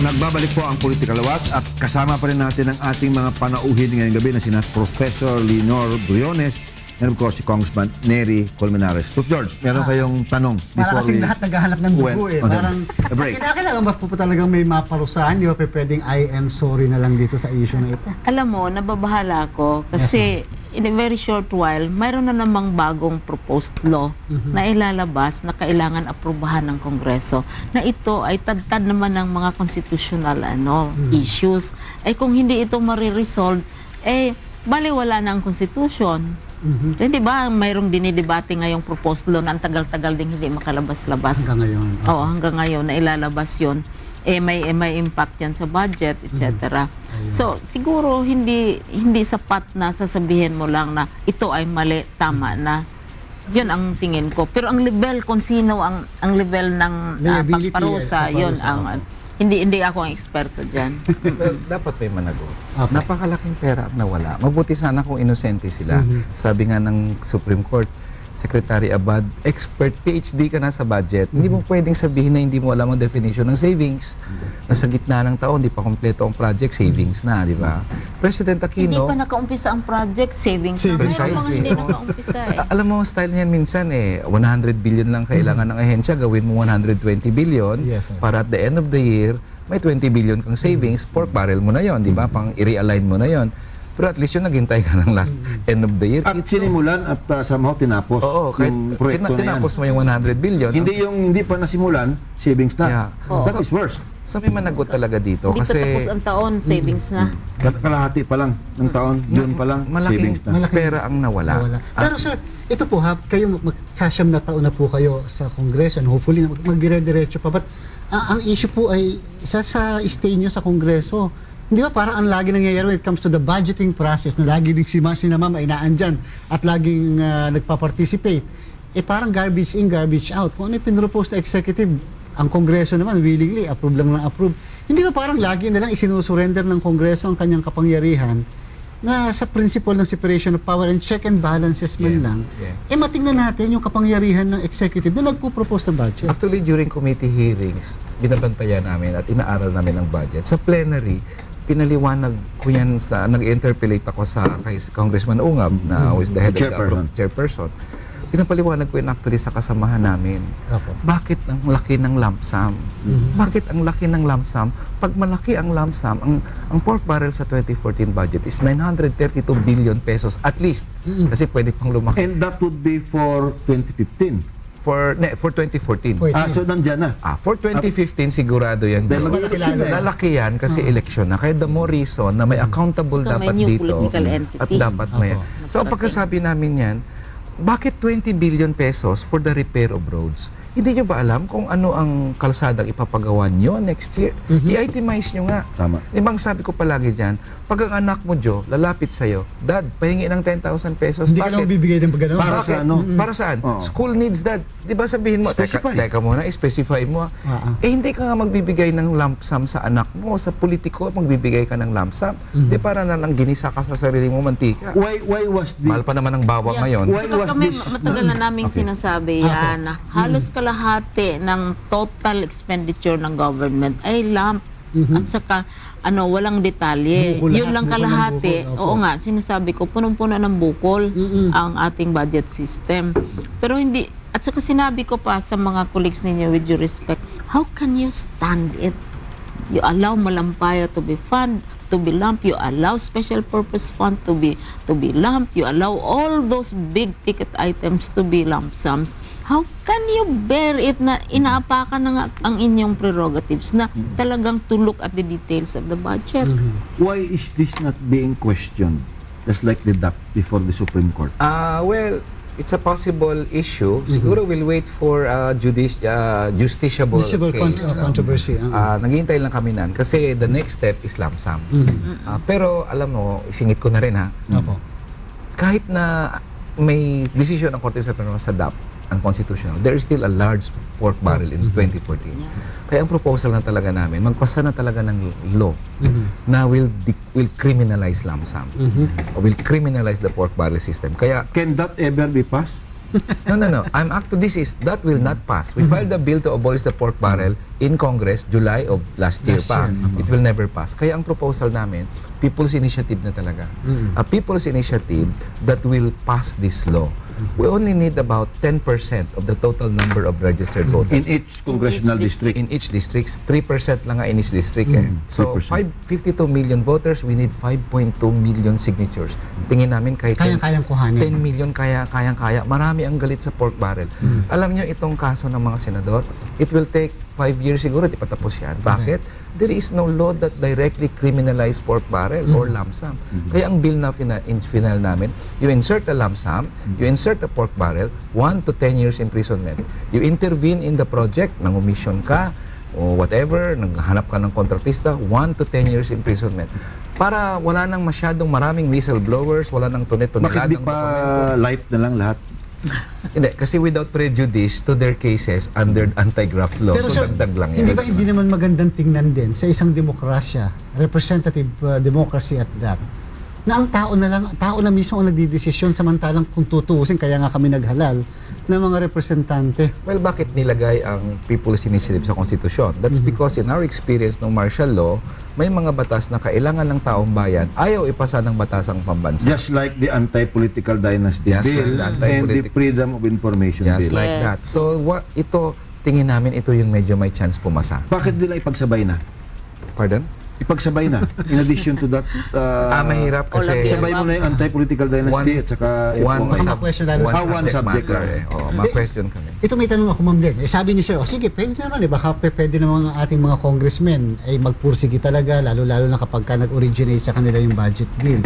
Nagbabalik po ang Political Watch at kasama pa rin natin ang ating mga panauhin ngayong gabi na sina Professor Leonor Briones and of course si Congressman Nery Colmenares. Prof. George, meron kayong tanong Para kasing lahat naghahanap ng dugo eh. Parang kinakailangan ba po talagang may maparusahan? Di ba pwedeng I am sorry na lang dito sa issue na ito? Alam mo, nababahala ako kasi in a very short while, mayroon na namang bagong proposed law na ilalabas na kailangan aprubahan ng Kongreso na ito ay tagtad naman ng mga constitutional issues. Eh kung hindi ito mariresolve, eh baliwala na ang Constitution. Hindi ba mayroong dinidebate ngayong proposed law na ang tagal-tagal din hindi makalabas-labas? Hanggang ngayon. Oo, hanggang ngayon na ilalabas yun. Eh may impact yan sa budget, etc. So, siguro hindi sapat na sasabihin mo lang na ito ay mali, tama na. Yun ang tingin ko. Pero ang level, kung sino ang level ng pagparusa, yun ang... Hindi ako ang eksperto dyan. Dapat may managot. Napakalaking pera ang nawala. Mabuti sana kung inosente sila. Sabi nga ng Supreme Court, Secretary Abad, expert, PhD ka na sa budget. Hindi mo pwedeng sabihin na hindi mo alam ang definition ng savings. Nasa gitna ng taon, hindi pa kompleto ang project, savings na, di ba? President Aquino... Hindi pa nakaumpisa ang project, savings na. Precisely. Hindi nakaumpisa eh. Alam mo, style niyan minsan 100 billion lang kailangan ng ahensya, gawin mo 120 billion para at the end of the year, may 20 billion kang savings, pork barrel mo na yon, di ba? Pang i-realign mo na yon. Pero at least yun, naghintay ka ng last end of the year. At sinimulan at somehow tinapos yung proyekto na yan. Tinapos mo yung 100 billion. Hindi pa nasimulan, savings na. Yeah. That is worse. So may managot talaga dito. Hindi Kasi pa tapos ang taon, savings na. Kalahati pa lang ng taon, June pa lang, savings na. malaking pera ang nawala. Pero sir, ito po ha, kayo magsasyam na taon na po kayo sa Kongreso and hopefully magdire-diretso pa. But ang issue po ay sa stay nyo sa Kongreso. Hindi ba parang ang lagi nangyayari when it comes to the budgeting process na lagi din si ma'am ay naandyan at laging nagpa-participate. Eh parang garbage in, garbage out. Kung ano yung pinropose na executive, ang Kongreso naman willingly, approve lang ng approve. Hindi ba parang lagi na lang isinusurrender ng Kongreso ang kanyang kapangyarihan na sa principle ng separation of power and check and balances man lang, eh matingnan natin yung kapangyarihan ng executive na nagpo-propose ng budget. Actually, during committee hearings, binabantayan namin at inaaral namin ang budget. Sa plenary, pinaliwanag ko yan sa, nag-interpellate ako sa kay Congressman Ungab na who is the head of the chairperson. Pinapaliwanag ko yun actually sa kasamahan namin. Bakit ang laki ng lump sum? Bakit ang laki ng lump sum? Pag malaki ang lump sum, ang pork barrel sa 2014 budget is 932 billion pesos at least. Kasi pwede pang lumaki. And that would be for 2015. For 2014. So nandyan na. For 2015, sigurado yan. Mas malaki lalo. Lalaki yan kasi election na. Kaya the more reason na may accountable Saka dapat may new dito. political entity. At dapat may. So ang pagkasabi namin yan, bakit 20 billion pesos for the repair of roads? Hindi nyo ba alam kung ano ang kalsadang ipapagawa nyo next year? I-itemize nyo nga. Tama. Ibang sabi ko palagi dyan, pag ang anak mo, Joe, lalapit sa'yo, Dad, pahingi ng 10,000 pesos. Hindi ka lang bibigay ng pagano. Para sa ano? Para saan? School needs, Dad. Di ba sabihin mo, teka muna, specify mo. Eh hindi ka nga magbibigay ng lump sum sa anak mo. Sa politiko, magbibigay ka ng lump sum. Di para na lang ginisa ka sa sarili mo mantika. Why was the... Mahal pa naman ang bawang ngayon. Why was Kami, this... matagal na naming sinasabi yan na halos kalahati ng total expenditure ng government ay lump. At saka, walang detalye. Bukol Yun lahat, lang bukol ng kalahati. bukol. Oo nga, sinasabi ko, punong-puno ng bukol ang ating budget system. Pero hindi, at saka sinabi ko pa sa mga colleagues ninyo with due respect, how can you stand it? You allow Malampaya to be lump, you allow special purpose fund to be lump, you allow all those big ticket items to be lump sums. How can you bear it na inaapakan na nga ang inyong prerogatives na talagang to look at the details of the budget? Why is this not being questioned? Just like the DAP before the Supreme Court. Well, it's a possible issue. Siguro we'll wait for justiciable case. Controversy. Naghihintay lang kami nan kasi the next step is lump sum. Pero alam mo, isingit ko na rin kahit na may decision ng Korte Suprema sa DAP, unconstitutional, there is still a large pork barrel in 2014. Kaya ang proposal na talaga namin, magpasa na talaga ng law na will criminalize lump sum. Or will criminalize the pork barrel system. Kaya Can that ever be passed? No. That will not pass. We filed the bill to abolish the pork barrel in Congress July of last year Last pa. year, It will never pass. Kaya ang proposal namin, people's initiative na talaga. A people's initiative that will pass this law. We only need about 10% of the total number of registered voters. In each congressional district. In each district, 3% lang nga in each district. So, 3%. 52 million voters, we need 5.2 million signatures. Tingin namin kahit Kayang-kayang kuhanin. 10 million kayang-kaya. Marami ang galit sa pork barrel. Alam nyo, itong kaso ng mga senador, it will take 5 years siguro, di patapos yan. Bakit? There is no law that directly criminalize pork barrel or lump sum. Kaya ang bill na final namin, you insert a lump sum, you insert a pork barrel, 1 to 10 years imprisonment. You intervene in the project, nang-omission ka, o whatever, naghanap ka ng kontratista, 1 to 10 years imprisonment. Para wala nang masyadong maraming whistleblowers, wala nang Bakit di tunet-tuneladang pa light na lang lahat? Hindi, kasi without prejudice to their cases under anti-graft law. Pero So, sir, dagdag lang yan. hindi ba hindi naman magandang tingnan din sa isang demokrasya, representative democracy at that, na ang tao na mismo ang nagdidesisyon samantalang kung tutuusin, kaya nga kami naghalal ng mga representante. Well, bakit nilagay ang People's Initiative sa konstitusyon? That's because in our experience ng martial law, may mga batas na kailangan ng taong bayan ayaw ipasa ng batasang pambansa. Just like the anti-political dynasty Just bill like the and the anti-politic- freedom of information Just bill. like Yes. that. So, tingin namin ito yung medyo may chance pumasa. Bakit nila ipagsabay na? Pardon? Ipagsabay na. In addition to that, Mahirap kasi... All of sabay mo na yung anti-political dynasty at saka One question lalo sa- one subject matter. lang. Ma-question kami. Ito may tanong ako, ma'am din. Sabi ni sir, sige, pwede naman baka pwede naman ang ating mga congressmen ay magpursige talaga, lalo-lalo na kapag ka nag-originate sa kanila yung budget bill.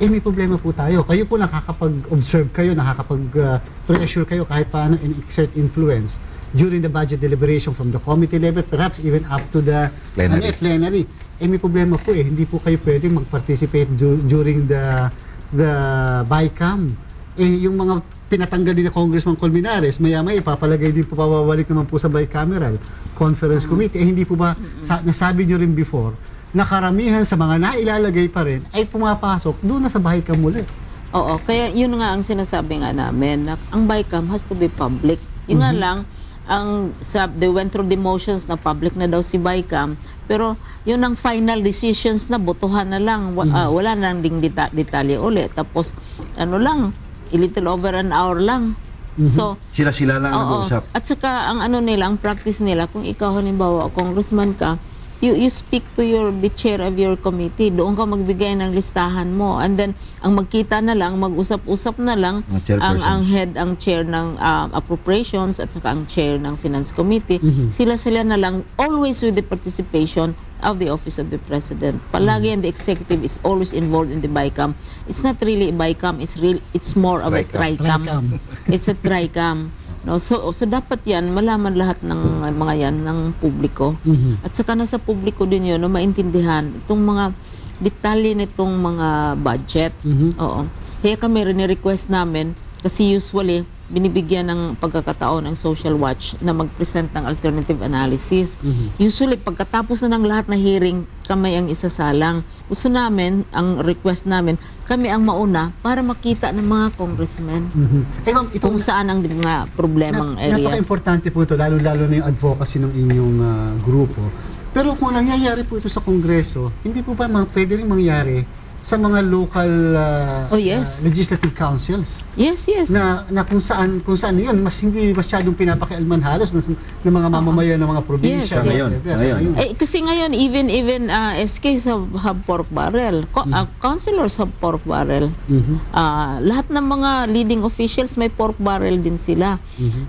May problema po tayo. Kayo po nakakapag-observe kayo, nakakapag-pressure kayo kahit paano and exert influence during the budget deliberation from the committee level, perhaps even up to the plenary. May problema po hindi po kayo pwedeng mag-participate during the BICAM. Yung mga pinatanggal din na Congressman Colmenares, maya-maya ipapalagay din po, pababalik naman po sa bicameral conference committee. Hindi po ba, nasabi nyo rin before, na karamihan sa mga nailalagay pa rin ay pumapasok doon na sa BICAM muli. Oo, kaya yun nga ang sinasabi nga namin, na ang BICAM has to be public. Yun nga lang, they went through the motions na public na daw si BICAM, pero yun ang final decisions na botohan na lang, wala nang ding detalye ulit. Tapos, a little over an hour lang. So, Sila-sila lang nag-uusap. at saka ang ang practice nila, kung ikaw halimbawa congressman ka, you speak to the chair of your committee. Doon ka magbigay ng listahan mo. And then, ang magkita na lang, mag-usap-usap na lang, ang chair ng appropriations at saka ang chair ng finance committee. Sila-sila na lang, always with the participation of the office of the president. Palagi and the executive is always involved in the BICAM. It's not really a BICAM, it's more of a TRICAM. It's a TRICAM. No, so dapat yan, malaman lahat ng mga yan ng publiko. At saka nasa publiko din yun, maintindihan itong mga detalye nitong mga budget. Oo. Kaya kami request namin, kasi usually, binibigyan ng pagkakataon ng Social Watch na mag-present ng alternative analysis. Usually, pagkatapos na ng lahat na hearing, kami ang isasalang. Gusto namin, ang request namin, kami ang mauna para makita ng mga congressmen Ma'am, kung saan ang mga problemang areas. Napaka-importante po ito, lalo-lalo na yung advocacy ng inyong grupo. Pero kung nangyayari po ito sa Kongreso, hindi po ba pwede rin mangyari sa mga local legislative councils? Yes. Na kung saan yun, mas hindi masyadong pinapakialman halos ng mga mamamayan ng mga probinsya. Yes. Ngayon. Kasi ngayon, even SKs have pork barrel. Councilors have pork barrel. Lahat ng mga leading officials may pork barrel din sila.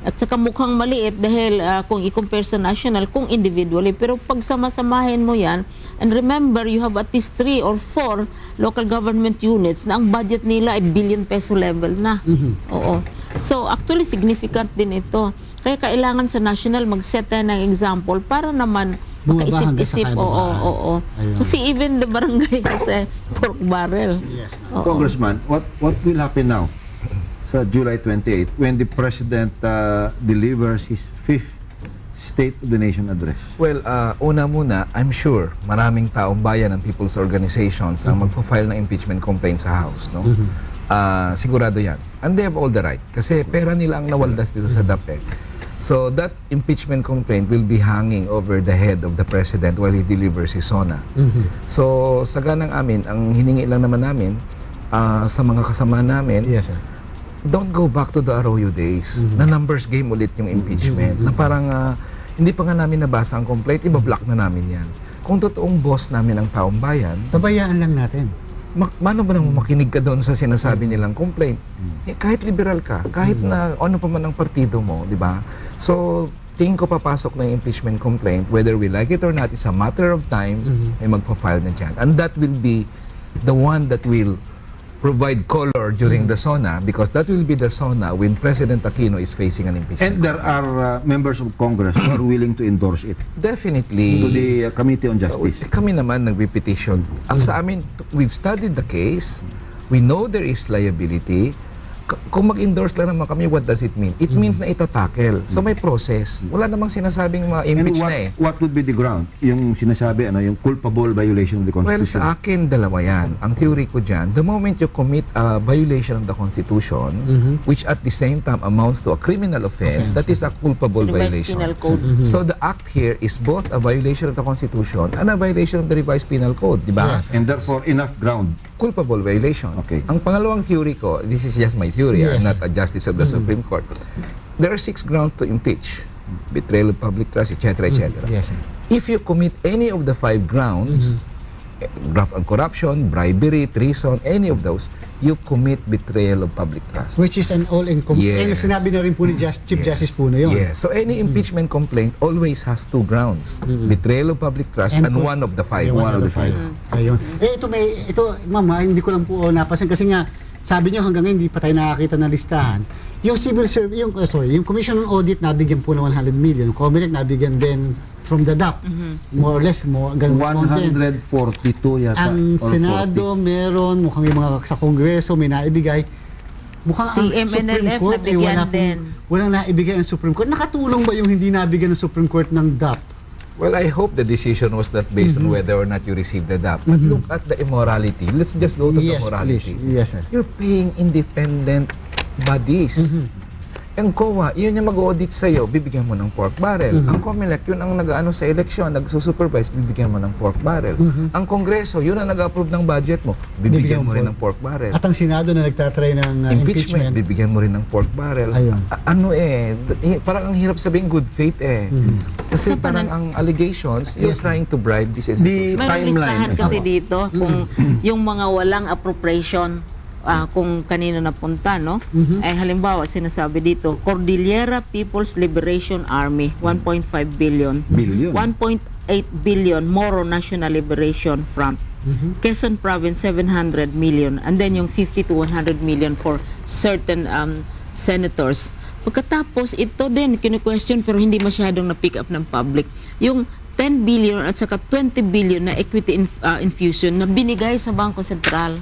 At saka mukhang maliit dahil kung i-compare sa national, kung individually. Pero pag sama-samahin mo yan, and remember, you have at least 3 or 4 local government units na ang budget nila ay billion peso level na. Oo. So, actually, significant din ito. Kaya kailangan sa national mag-set tayo ng example para naman makaisip-isip. Oo. Kasi even the barangay has a pork barrel. Yes, Oo. Congressman, what will happen now sa July 28 when the President delivers his 5th State of the Nation address? Well, una muna, I'm sure maraming taong bayan ng people's organizations ang magpo-file ng impeachment complaint sa House, no? sigurado yan. And they have all the right. Kasi pera nila ang nawaldas dito sa DAP eh. So that impeachment complaint will be hanging over the head of the President while he delivers his SONA. So sa ganang amin, ang hiningi lang naman namin sa mga kasama namin, Yes, sir. don't go back to the Arroyo days na numbers game ulit yung impeachment. Na parang hindi pa nga namin nabasa ang complaint, ibablock na namin yan. Kung totoong boss namin ang taong bayan, Pabayaan lang natin. paano ba nang makinig ka doon sa sinasabi nilang complaint? Eh, kahit liberal ka, kahit na ano pa man ang partido mo, di ba? So, tingin ko papasok na yung impeachment complaint, whether we like it or not, it's a matter of time, may magpa-file na dyan. And that will be the one that will provide color during the SONA, because that will be the SONA when President Aquino is facing an And impeachment. there are members of Congress who are willing to endorse it Definitely. to the Committee on Justice. Kami naman nagpe-petition. Ang sa amin, we've studied the case. We know there is liability. Kung mag-endorse lang naman kami, what does it mean? It means na ito tackle. So may process. Wala namang sinasabing And ma-impeach na eh. what would be the ground? Yung sinasabi, yung culpable violation of the Well, Constitution? sa akin, dalawa yan. Ang theory ko dyan, the moment you commit a violation of the Constitution, which at the same time amounts to a criminal offense, that is a culpable Revised violation. Penal Code. So the act here is both a violation of the Constitution and a violation of the Revised Penal Code, di ba? Yes. And therefore, enough ground. Culpable violation. Okay. Ang pangalawang theory ko, this is just my theory, Yes. I'm not a justice of the Supreme Court. There are 6 grounds to impeach. Betrayal of public trust, etc., etc. Yes, sir. If you commit any of the 5 grounds, graft and corruption, bribery, treason, any of those, you commit betrayal of public trust. Which is an Yes. And sinabi na rin po ni Chief Justice po na yun. Yes. So any impeachment complaint always has 2 grounds. Betrayal of public trust and co- one of the 5. One of the five. Ayun. Ito, mama, hindi ko lang po napasin kasi nga, sabi niyo hanggang ngayon hindi pa tayo nakakita ng listahan. Yung civil service, yung Commission on Audit nabigyan po ng 100 million. Yung COMELEC nabigyan din from the DAP. More or less, ganun content. 142 yata. Ang or Senado meron, mukhang yung mga sa Kongreso may naibigay. Mukhang Si ang Supreme MNLF Court nabigyan din. walang naibigay ang Supreme Court. Nakatulong ba yung hindi nabigyan ng Supreme Court ng DAP? Well, I hope the decision was not based on whether or not you received the DAP. But look at the immorality. Let's just go to the Yes, morality. please. Yes, sir. You're paying independent bodies. Ang COA, yun yung mag-audit sa'yo, bibigyan mo ng pork barrel. Ang COMELEC, yun ang nag-ano sa eleksyon, nagsusupervise, bibigyan mo ng pork barrel. Ang Kongreso, yun ang nag-approve ng budget mo, bibigyan mo rin ng pork barrel. At ang Senado na nagtatry ng Impeachment, impeachment. bibigyan mo rin ng pork barrel. Ayun. Parang ang hirap sabihin good faith eh. Kasi parang ang allegations, you're trying to bribe this institution. May listahan Timeline. kasi dito kung yung mga walang appropriation kung kanino napunta, no? Eh halimbawa, sinasabi dito, Cordillera People's Liberation Army, 1.5 billion. Billion. 1.8 billion Moro National Liberation Front. Quezon Province, 700 million. And then yung 50 to 100 million for certain senators. Pagkatapos, ito din, kinu-question pero hindi masyadong na-pick up ng public. Yung 10 billion at saka 20 billion na equity infusion na binigay sa Bangko Sentral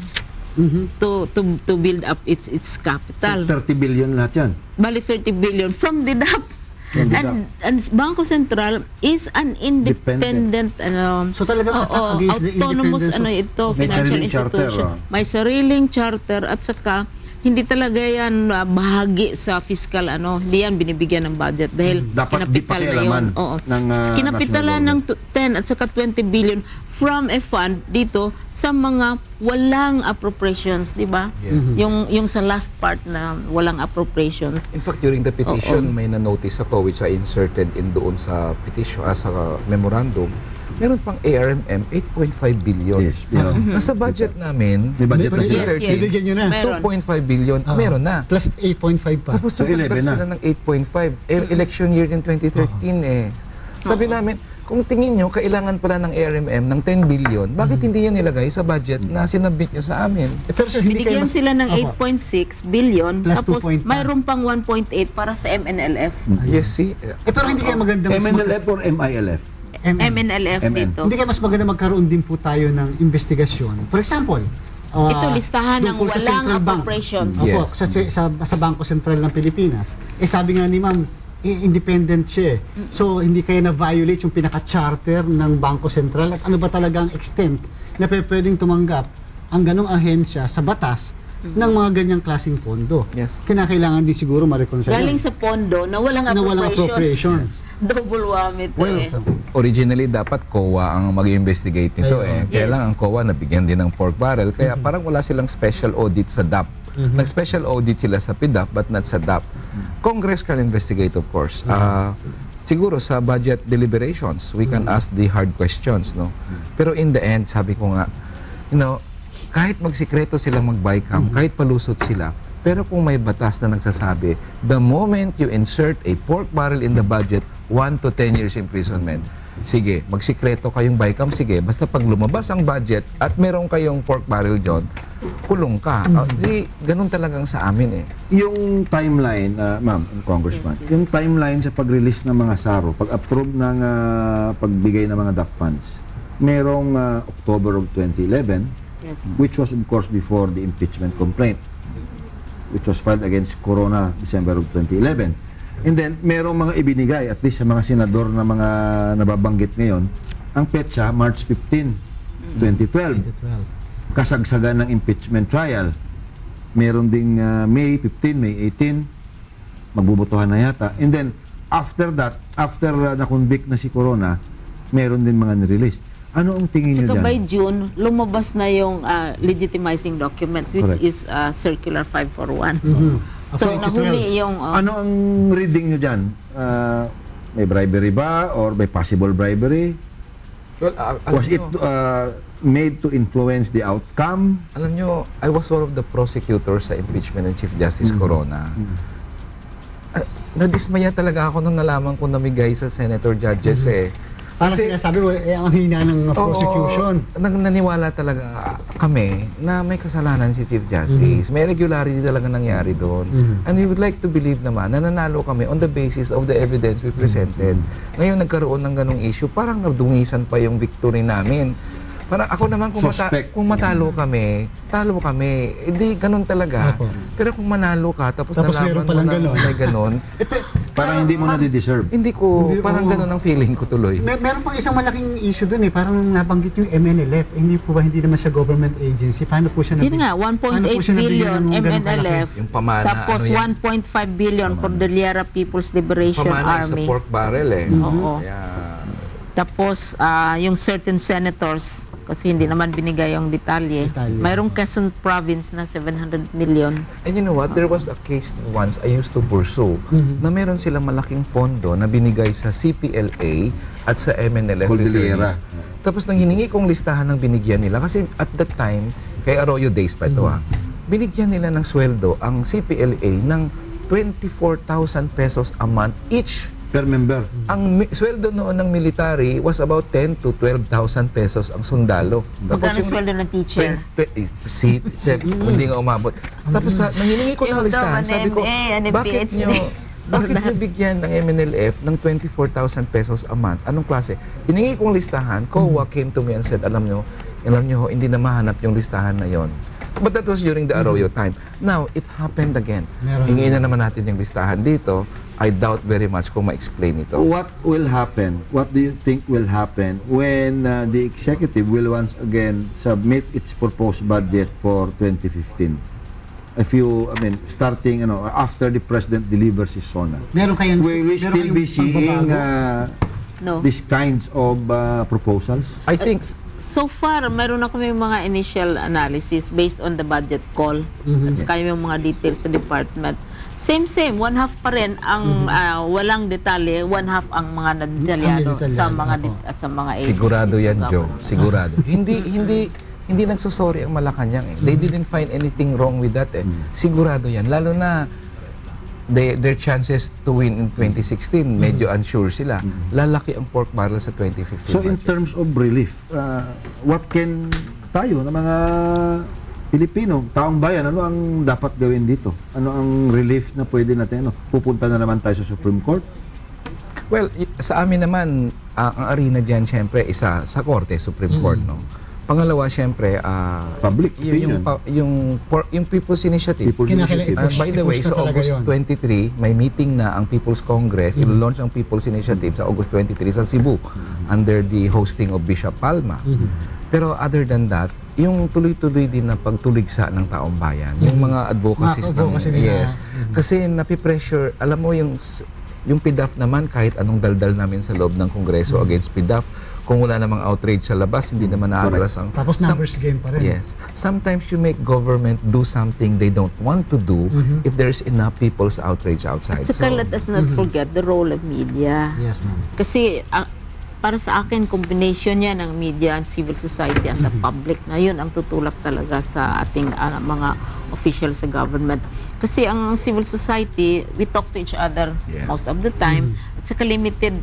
to build up its capital. 30 billion lahat yan. Bali 30 billion from the DAP. From the And Bangko Sentral is an independent So talagang attack against the autonomous independence of- ito, May financial sariling charter, institution. oh. May sariling charter at saka hindi talaga yan bahagi sa fiscal hindi yan binibigyan ng budget dahil Dapat di kinapital na pakialaman yun. Oo. ng, Kinapitalan national ng 10 at saka 20 billion from a fund dito sa mga walang appropriations, di ba? Yes. Yung sa last part na walang appropriations. In fact, during the petition, may na-notice ako which I inserted in doon sa petition, sa memorandum, meron pang ARMM 8.5 billion. Yes, yeah. Nasa budget namin, May budget na sila. 2013, Binigyan nyo na. Meron. 2.5 billion, meron na. Plus 8.5 pa. Tapos So, 11 nagdagdag na. sila ng 8.5. Election year in 2013 eh. Sabi namin, kung tingin nyo, kailangan pala ng ARMM ng 10 billion, bakit hindi yun nilagay sa budget na sinabit nyo sa amin? Pero sir, hindi kayo Binigyan sila ng Opo. 8.6 billion Plus tapos 2 point pa. mayroon pang 1.8 para sa MNLF. Yes, see? Pero hindi kayo maganda MNLF or MILF? MNLF MN. dito. Hindi kayo mas maganda magkaroon din po tayo ng investigasyon. For example, Ito listahan ng tungkol sa walang Central Bank. appropriations. Opo, Yes. sa Bangko Sentral ng Pilipinas. Sabi nga ni ma'am, independent siya. So, hindi kayo na-violate yung pinaka-charter ng Bangko Sentral at ano ba talaga ang extent na pwedeng tumanggap ang ganong ahensya sa batas ng mga ganyang klaseng pondo. Yes. Kinakailangan din siguro ma-reconcile. Galing sa pondo na walang Na walang appropriations. Double whammy to Well, eh. Originally, dapat COA ang mag-investigate nito Ayun. Kaya Yes. lang ang COA nabigyan din ng pork barrel. Kaya parang wala silang special audit sa DAP. Nag-special audit sila sa PDAP but not sa DAP. Congress can investigate, of course. Siguro sa budget deliberations, we can ask the hard questions, no? Pero in the end, sabi ko nga, kahit magsikreto silang mag-bycam, kahit palusot sila, pero kung may batas na nagsasabi, the moment you insert a pork barrel in the budget, 1 to 10 years imprisonment. Sige, magsikreto kayong bycam, sige. Basta pag lumabas ang budget at meron kayong pork barrel dyan, kulong ka. Di, ganun talagang sa amin eh. Yung timeline, ma'am, congressman, yung timeline sa pag-release ng mga SARO, pag-approve ng pagbigay ng mga DAP funds, merong October of 2011, Yes. which was of course before the impeachment complaint, which was filed against Corona December of 2011. And then, merong mga ibinigay, at least sa mga senador na mga nababanggit ngayon, ang petsa, March 15, 2012. 2012. Kasagsagan ng impeachment trial. Meron ding May 15, May 18, magbubutuhan na yata. And then, after that, after na-convict na si Corona, meron din mga nirelease. Ano ang tingin niyo Tsaka dyan? by June, lumabas na yung legitimizing document which Correct. is Circular 541. So, After 2012. nahuli yung... Ano ang reading niyo dyan? May bribery ba? Or may possible bribery? Well, Was it made to influence the outcome? Alam nyo, I was one of the prosecutors sa impeachment ng Chief Justice Corona. Nadismaya talaga ako nung nalaman ko namigay sa senator judges eh. Parang Kasi- sinasabi, ang hina ng prosecution. Oo, naniwala talaga kami na may kasalanan si Chief Justice. May irregularity talaga nangyari doon. And we would like to believe naman na nanalo kami on the basis of the evidence we presented. Ngayon nagkaroon ng ganong issue, parang nadungisan pa yung victory namin. Parang ako naman, Suspect. kung matalo kami, talo kami. Hindi, ganun talaga. Apo. Pero kung manalo ka, tapos Tapos meron nalaman mo palang na ganon. may ganon, Parang hindi mo na-deserve. hindi ko, Hindi, parang oo. ganon ang feeling ko tuloy. Meron pang isang malaking issue dun eh. Parang nabanggit yung MNLF. Hindi po ba, hindi naman siya government agency. Paano po siya Yun nga, 1.8 billion MNLF. Yung pamana, Tapos ano yan? 1.5 billion for the Liara People's Liberation Pamana is a Army. pork barrel eh. Oo. Yeah. Tapos yung certain senators, kasi hindi naman binigay yung detalye. Detalye. Mayroong Quezon Province na 700 million. And you know what? There was a case once I used to pursue na meron silang malaking pondo na binigay sa CPLA at sa MNLF Cordillera. returnees. Tapos nang hiningi kong listahan ng binigyan nila, kasi at that time, kay Arroyo Days pa ito binigyan nila ng sweldo ang CPLA ng 24,000 pesos a month each. Per member. Ang sweldo noon ng military was about 10 to 12,000 pesos ang sundalo. Magkano sweldo ng teacher? Hindi nga umabot. Tapos nanginingi ko ng Yung listahan, daw, sabi ko, NMA, ano, bakit PhD? nyo bigyan ng MNLF ng 24,000 pesos a month? Anong klase? Hiningi kong listahan, COA came to me and said, alam nyo, hindi na mahanap yung listahan na yon. But that was during the Arroyo time. Now, it happened again. Meron. Hingin na naman natin yung listahan dito. I doubt very much kung ma-explain ito. What will happen? What do you think will happen when the executive will once again submit its proposed budget for 2015? Starting after the president delivers his SONA. Meron kayang Will we meron still kayang be seeing pagbabago? No. these kinds of proposals? I think So far, meron na kami mga initial analysis based on the budget call. At saka yung mga details sa department. Same, one half pa rin ang walang detalye, one half ang mga nadetalyado Ang sa detalyado, mga ako. sa mga agencies. sigurado yan, of Joe. government. Sigurado. Hindi nagsusorry ang Malacanang eh. They didn't find anything wrong with that eh. Sigurado yan. Lalo na their chances to win in 2016, medyo unsure sila. Lalaki ang pork barrel sa 2015 So in budget. terms of relief, what can tayo na mga Pilipino, taong bayan, ano ang dapat gawin dito? Ano ang relief na pwede natin? Pupunta na naman tayo sa Supreme Court? Well, sa amin naman, ang arena dyan, syempre, isa sa korte, Supreme Court, no? Pangalawa, syempre, Public opinion. yung People's Initiative. People's Kinakailangan Initiative. By the way, I-push sa ko talaga August yun. 23, may meeting na ang People's Congress. Ilo-launch ang People's Initiative sa August 23 sa Cebu under the hosting of Bishop Palma. Pero other than that, yung tuloy-tuloy din na pagtuligsa ng taong bayan, yung mga advocacies Mga advocacy nila. yes. Kasi napipressure, alam mo yung PDAF naman, kahit anong daldal namin sa loob ng Kongreso against PDAF, kung wala namang outrage sa labas, hindi naman naaaras ang... Tapos numbers game pa rin. Yes. Sometimes you make government do something they don't want to do if there's enough people's outrage outside. At saka let us not forget the role of media. Yes, ma'am. Kasi para sa akin, combination yan ng media and civil society and the public na yun ang tutulak talaga sa ating mga officials sa government. Kasi ang civil society, we talk to each other Yes. most of the time. At saka limited,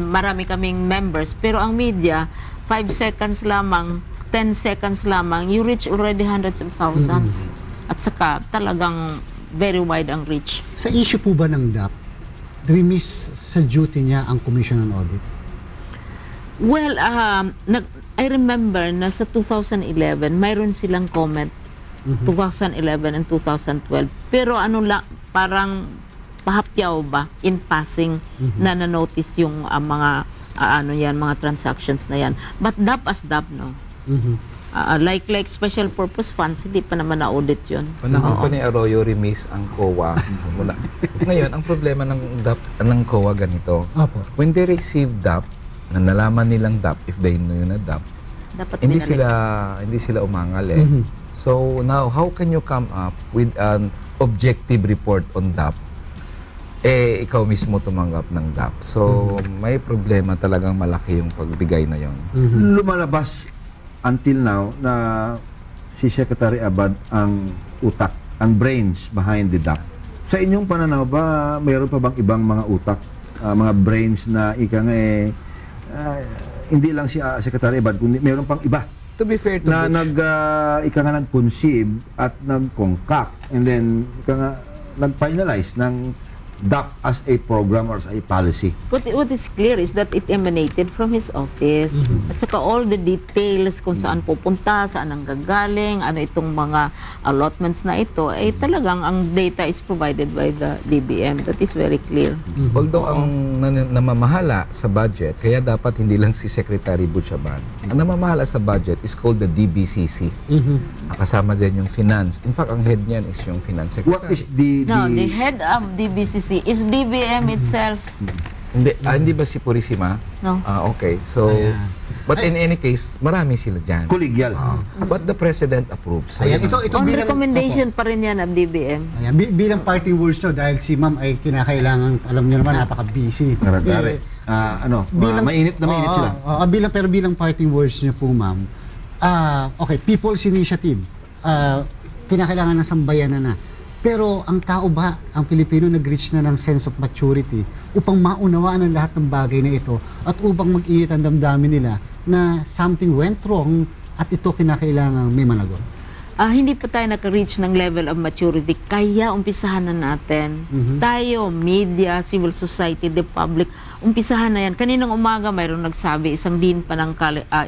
marami kaming members. Pero ang media, 5 seconds lamang, 10 seconds lamang, you reach already hundreds of thousands. At saka talagang very wide ang reach. Sa issue po ba ng DAP, remiss sa duty niya ang Commission on Audit? Well, I remember na sa 2011, mayroon silang comment. 2011 and 2012. Pero parang pahapyaw ba in passing na na-notice yung mga mga transactions na yan. But DAP as DAP, no? Like special purpose funds, hindi pa naman na-audit yun. Panahon pa ni Arroyo, remiss ang COA. Wala. Ngayon, ang problema ng DAP, ng COA ganito. Opo. When they receive DAP, na nalaman nilang DAP, if they know na DAP, Dapat hindi binalik. sila umangal eh. So now, how can you come up with an objective report on DAP? Ikaw mismo tumanggap ng DAP. So, may problema talagang malaki yung pagbigay na yon. Lumalabas until now na si Secretary Abad ang utak, ang brains behind the DAP. Sa inyong pananaw ba, mayroon pa bang ibang mga utak, mga brains na hindi lang si Secretary Abad, kundi mayroon pang iba To be fair to na which, nag-conceive at nag-concoct and then nag-finalize ng DAP as a program or as a policy. What is clear is that it emanated from his office. At saka all the details kung saan pupunta, saan ang gagaling, ano itong mga allotments na ito, talagang ang data is provided by the DBM. That is very clear. although ang namamahala sa budget, kaya dapat hindi lang si Secretary Butchaban. Ang namamahala sa budget is called the DBCC. Kasama dyan yung finance. In fact, ang head niyan is yung finance secretary. What is the The head of DBCC is DBM itself. Hindi ba si Purisima? No. Okay. So, but in any case, marami sila dyan. collegial? But the President approves. So, Ayan, yun ang- ito On bilang, recommendation pa rin yan ng DBM. Ayan, bilang parting words nyo, dahil si ma'am ay kinakailangan, alam nyo naman, napaka-busy. Naragari. Mainit na mainit sila. Bilang parting words nyo po, ma'am, okay, People's Initiative, kinakailangan ng sambayanan na. Pero ang tao ba, ang Pilipino, nag-reach na ng sense of maturity upang maunawaan ang lahat ng bagay na ito at upang mag-init ang damdamin nila na something went wrong at ito kinakailangan may managon? Hindi pa tayo naka-reach ng level of maturity, kaya umpisahan na natin. Tayo, media, civil society, the public, umpisahan na yan. Kaninang umaga, mayroong nagsabi, isang dean pa ng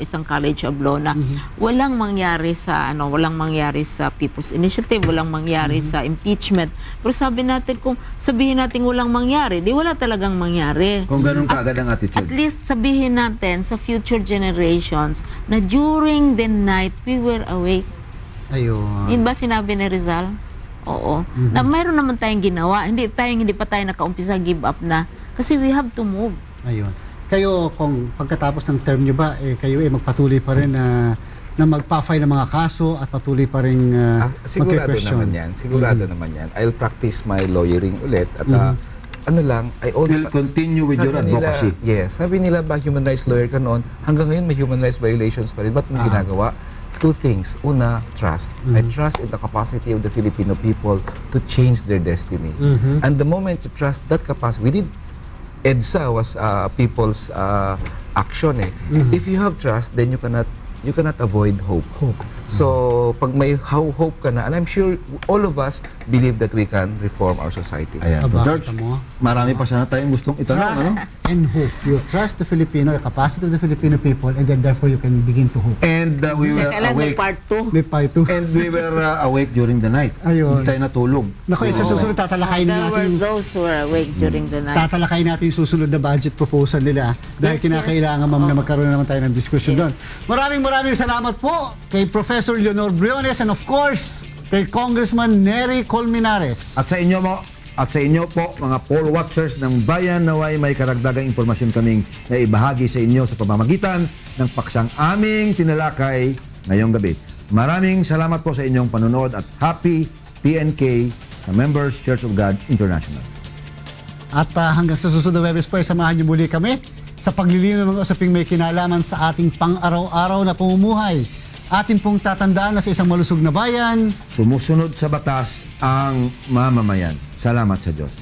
isang college of law na walang mangyari sa People's Initiative, walang mangyari sa impeachment. Pero sabihin natin walang mangyari, di wala talagang mangyari. Kung ganun kaagad ang attitude. At least sabihin natin sa future generations na during the night we were awake. Ayun. Yun ba sinabi ni Rizal? Oo. Na mayroon naman tayong ginawa. Hindi pa tayo nakaumpisa give up na. Kasi we have to move. Ayun. Kayo, kung pagkatapos ng term nyo ba, kayo magpatuloy pa rin na magpa-file ng mga kaso at patuloy pa rin sigurado magke-question? naman yan. Sigurado naman yan. I'll practice my lawyering ulit. At Will continue with your advocacy. Yes. Sabi nila ba human rights lawyer ka noon, hanggang ngayon may human rights violations pa rin. Ba't mo ginagawa? Two things. Una, trust. I trust in the capacity of the Filipino people to change their destiny. And the moment you trust that capacity, EDSA was people's action. If you have trust, then you cannot avoid hope. So, pag may hope ka na, and I'm sure all of us believe that we can reform our society. Ayan. Aba, George, kita mo. marami pa sana tayong gustong itanong. Trust Ano? and hope. You trust the Filipino, the capacity of the Filipino people, and then therefore you can begin to hope. And we were Kailan may awake. part 2? May part 2. And we were awake during the night. Ayun. Hindi tayo natulog. Naku, sa susunod tatalakayin There were natin those who were awake during the night. tatalakayin natin yung susunod na budget proposal nila dahil Yes, kinakailangan ma'am na magkaroon naman tayo ng discussion doon. Maraming maraming salamat po kay Professor Leonor Briones and of course, kay Congressman Nery Colmenares. At sa inyo po, mga poll watchers ng bayan, naway may karagdagang impormasyon kaming na ibahagi sa inyo sa pamamagitan ng paksang aming tinalakay ngayong gabi. Maraming salamat po sa inyong panonood at happy PNK sa Members Church of God International. At hanggang sa susunod na Webes po, samahan niyo muli kami sa paglilinaw ng usaping may kinalaman sa ating pang-araw-araw na pamumuhay. Atin pong tatandaan na sa isang malusog na bayan, Sumusunod sa batas ang mamamayan. Salamat sa Diyos.